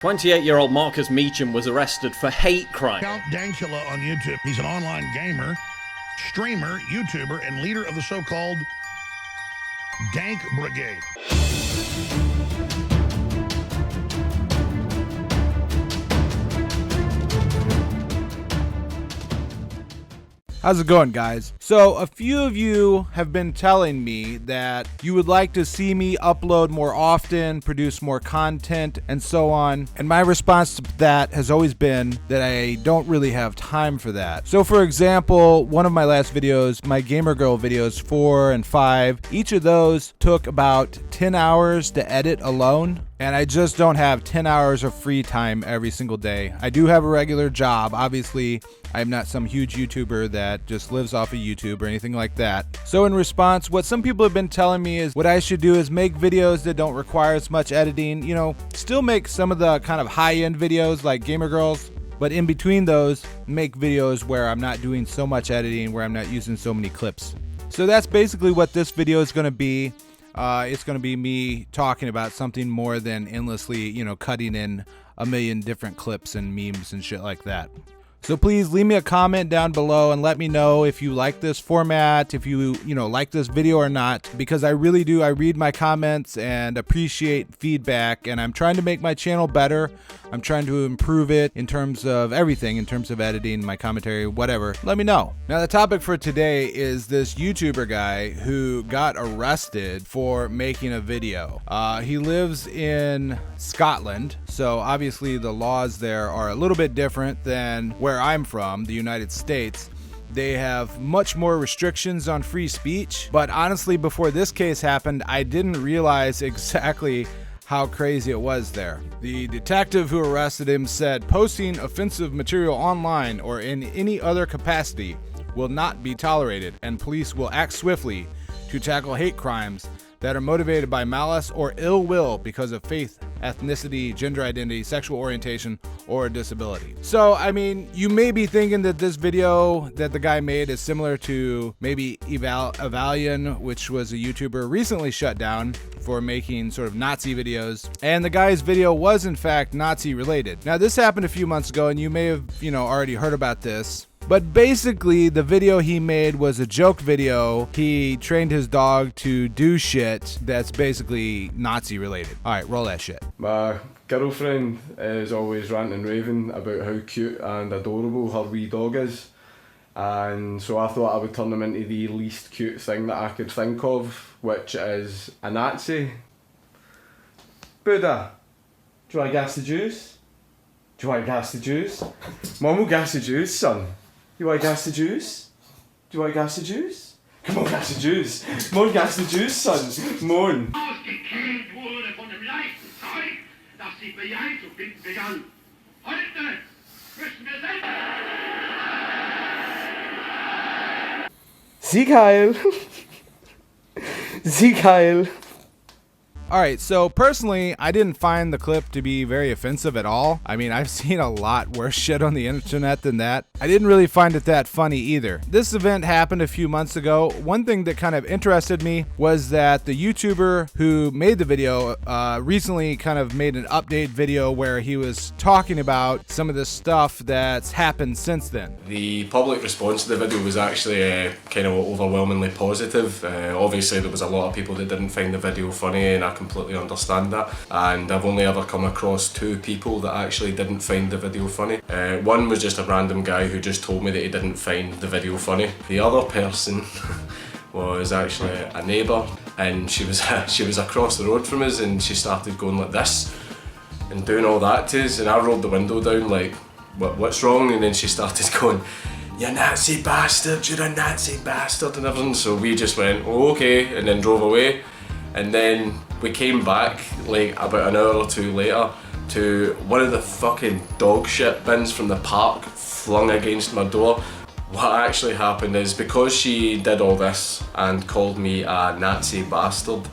28-year-old Marcus Meacham was arrested for hate crime. Count Dankula on YouTube. He's an online gamer, streamer, YouTuber, and leader of the so-called Dank Brigade. How's it going, guys? So a few of you have been telling me that you would like to see me upload more often, produce more content, and so on. And my response to that has always been that I don't really have time for that. So for example, one of my last videos, my Gamer Girl videos 4 and 5, each of those took about 10 hours to edit alone. And I just don't have 10 hours of free time every single day. I do have a regular job. Obviously, I'm not some huge YouTuber that just lives off of YouTube or anything like that. So in response, what some people have been telling me is what I should do is make videos that don't require as much editing. You know, still make some of the kind of high-end videos like Gamer Girls, but in between those, make videos where I'm not doing so much editing, where I'm not using so many clips. So that's basically what this video is going to be. It's going to be me talking about something more than endlessly, you know, cutting in a million different clips and memes and shit like that. So please leave me a comment down below and let me know if you like this format, if you like this video or not, because I really do. I read my comments and appreciate feedback, and I'm trying to make my channel better. I'm trying to improve it in terms of everything, in terms of editing, my commentary, whatever. Let me know. Now, the topic for today is this YouTuber guy who got arrested for making a video. He lives in Scotland, so obviously the laws there are a little bit different than where I'm from, the United States. They have much more restrictions on free speech, but honestly, before this case happened, I didn't realize exactly how crazy it was there. The detective who arrested him said posting offensive material online or in any other capacity will not be tolerated, and police will act swiftly to tackle hate crimes that are motivated by malice or ill will because of faith, ethnicity, gender identity, sexual orientation, or disability. So, I mean, you may be thinking that this video that the guy made is similar to maybe Evalian, which was a YouTuber recently shut down for making sort of Nazi videos. And the guy's video was in fact Nazi related. Now, this happened a few months ago, and you may have, already heard about this. But basically, the video he made was a joke video. He trained his dog to do shit that's basically Nazi related. All right, roll that shit. My girlfriend is always ranting and raving about how cute and adorable her wee dog is. And so I thought I would turn him into the least cute thing that I could think of, which is a Nazi. Buddha, do you want to gas the juice? Do you want to gas the juice? Mum will gas the juice, son. You want to gas the juice? Do you want to gas the juice? Come on, gas the juice. Come on, gas the juice, son. Come on. Ausgekühlt wurde von dem leichten Zeug, das sie bejahen zu finden begann. Heute müssen wir Sieg heil. Sieg heil. All right, so personally, I didn't find the clip to be very offensive at all. I mean, I've seen a lot worse shit on the internet than that. I didn't really find it that funny either. This event happened a few months ago. One thing that kind of interested me was that the YouTuber who made the video recently kind of made an update video where he was talking about some of the stuff that's happened since then. The public response to the video was actually kind of overwhelmingly positive. Obviously, there was a lot of people that didn't find the video funny, and I completely understand that, and I've only ever come across 2 people that actually didn't find the video funny. One was just a random guy who just told me that he didn't find the video funny. The other person was actually a neighbour, and she was across the road from us, and she started going like this and doing all that to us, and I rolled the window down like, what's wrong? And then she started going, "You Nazi bastard, you're a Nazi bastard," and everything. So we just went, "Oh, okay," and then drove away. And then we came back like about an hour or 2 later to one of the fucking dog shit bins from the park flung against my door. What actually happened is, because she did all this and called me a Nazi bastard,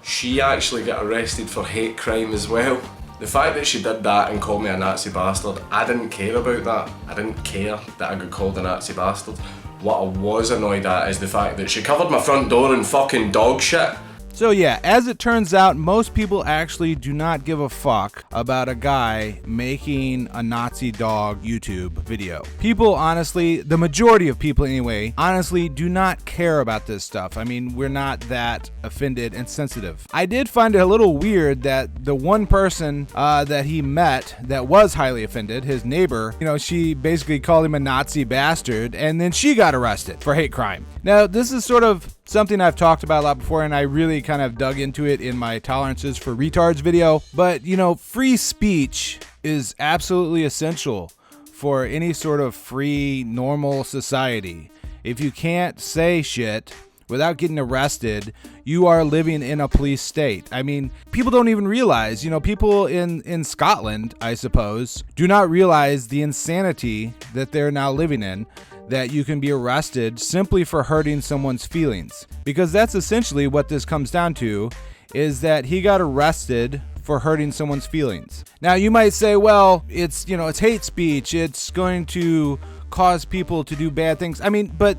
she actually got arrested for hate crime as well. The fact that she did that and called me a Nazi bastard, I didn't care about that. I didn't care that I got called a Nazi bastard. What I was annoyed at is the fact that she covered my front door in fucking dog shit. So yeah, as it turns out, most people actually do not give a fuck about a guy making a Nazi dog YouTube video. People honestly, the majority of people anyway, honestly do not care about this stuff. I mean, we're not that offended and sensitive. I did find it a little weird that the one person that he met that was highly offended, his neighbor, she basically called him a Nazi bastard, and then she got arrested for hate crime. Now, this is sort of something I've talked about a lot before, and I really kind of dug into it in my Tolerances for Retards video. But, free speech is absolutely essential for any sort of free, normal society. If you can't say shit without getting arrested, you are living in a police state. I mean, people don't even realize, people in Scotland, I suppose, do not realize the insanity that they're now living in, that you can be arrested simply for hurting someone's feelings. Because that's essentially what this comes down to, is that he got arrested for hurting someone's feelings. Now, you might say, well, it's hate speech. It's going to cause people to do bad things. I mean, but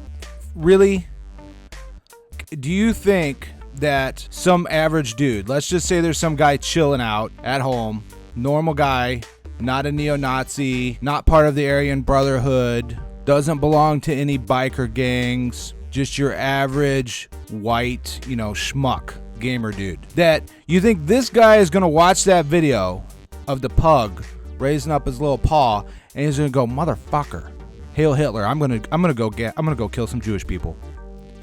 really? Do you think that some average dude, let's just say there's some guy chilling out at home, normal guy, not a neo-Nazi, not part of the Aryan Brotherhood, doesn't belong to any biker gangs, just your average white, schmuck gamer dude, that you think this guy is gonna watch that video of the pug raising up his little paw and he's gonna go, motherfucker, hail Hitler, I'm gonna go kill some Jewish people.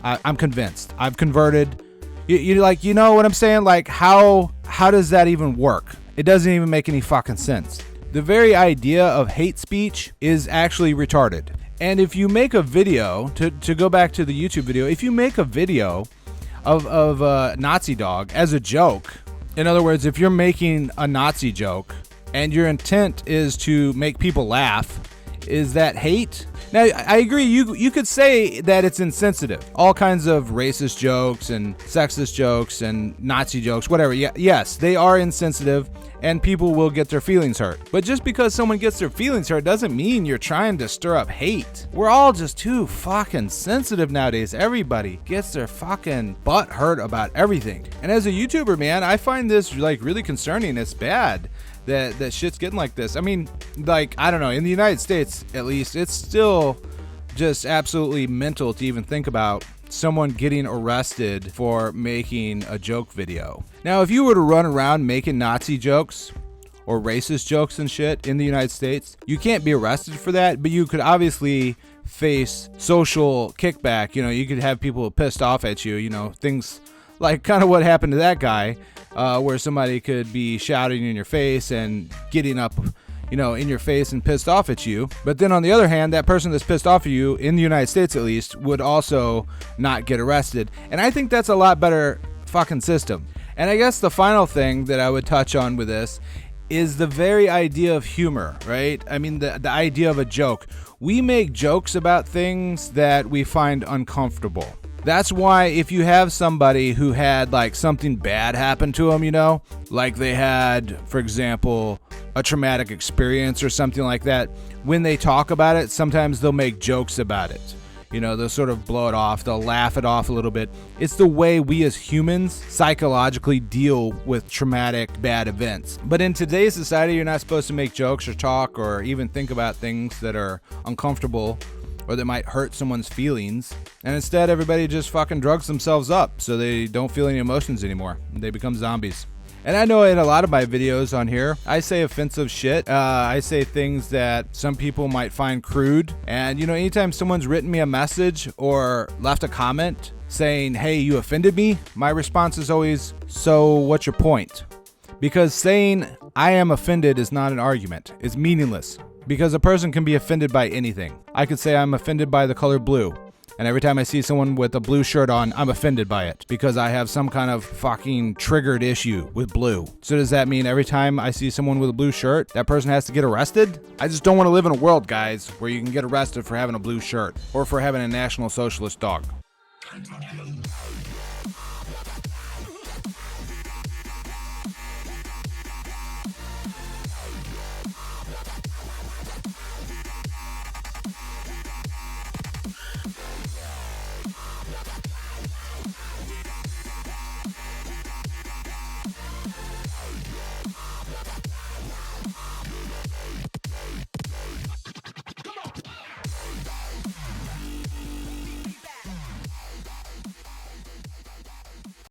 I'm convinced. I've converted. You know what I'm saying? Like, how does that even work? It doesn't even make any fucking sense. The very idea of hate speech is actually retarded. And if you make a video, to go back to the YouTube video, if you make a video of a Nazi dog as a joke, in other words, if you're making a Nazi joke and your intent is to make people laugh, is that hate? Now, I agree, you could say that it's insensitive. All kinds of racist jokes and sexist jokes and Nazi jokes, whatever. Yes, they are insensitive and people will get their feelings hurt. But just because someone gets their feelings hurt doesn't mean you're trying to stir up hate. We're all just too fucking sensitive nowadays. Everybody gets their fucking butt hurt about everything. And as a YouTuber, man, I find this really concerning. It's bad that shit's getting like this. I mean, I don't know, in the United States at least, it's still just absolutely mental to even think about someone getting arrested for making a joke video. Now, if you were to run around making Nazi jokes or racist jokes and shit in the United States, you can't be arrested for that, but you could obviously face social kickback. You could have people pissed off at you, things like kind of what happened to that guy, where somebody could be shouting in your face and getting up, in your face and pissed off at you. But then on the other hand, that person that's pissed off at you, in the United States at least, would also not get arrested. And I think that's a lot better fucking system. And I guess the final thing that I would touch on with this is the very idea of humor, right? I mean, the idea of a joke. We make jokes about things that we find uncomfortable. That's why if you have somebody who had something bad happen to them, like they had, for example, a traumatic experience or something like that, when they talk about it, sometimes they'll make jokes about it. They'll sort of blow it off. They'll laugh it off a little bit. It's the way we as humans psychologically deal with traumatic bad events. But in today's society, you're not supposed to make jokes or talk or even think about things that are uncomfortable or that might hurt someone's feelings. And instead, everybody just fucking drugs themselves up so they don't feel any emotions anymore. They become zombies. And I know in a lot of my videos on here, I say offensive shit. I say things that some people might find crude. And, anytime someone's written me a message or left a comment saying, hey, you offended me, my response is always, so what's your point? Because saying I am offended is not an argument. It's meaningless. Because a person can be offended by anything. I could say I'm offended by the color blue. And every time I see someone with a blue shirt on, I'm offended by it because I have some kind of fucking triggered issue with blue. So does that mean every time I see someone with a blue shirt, that person has to get arrested? I just don't want to live in a world, guys, where you can get arrested for having a blue shirt or for having a National Socialist dog.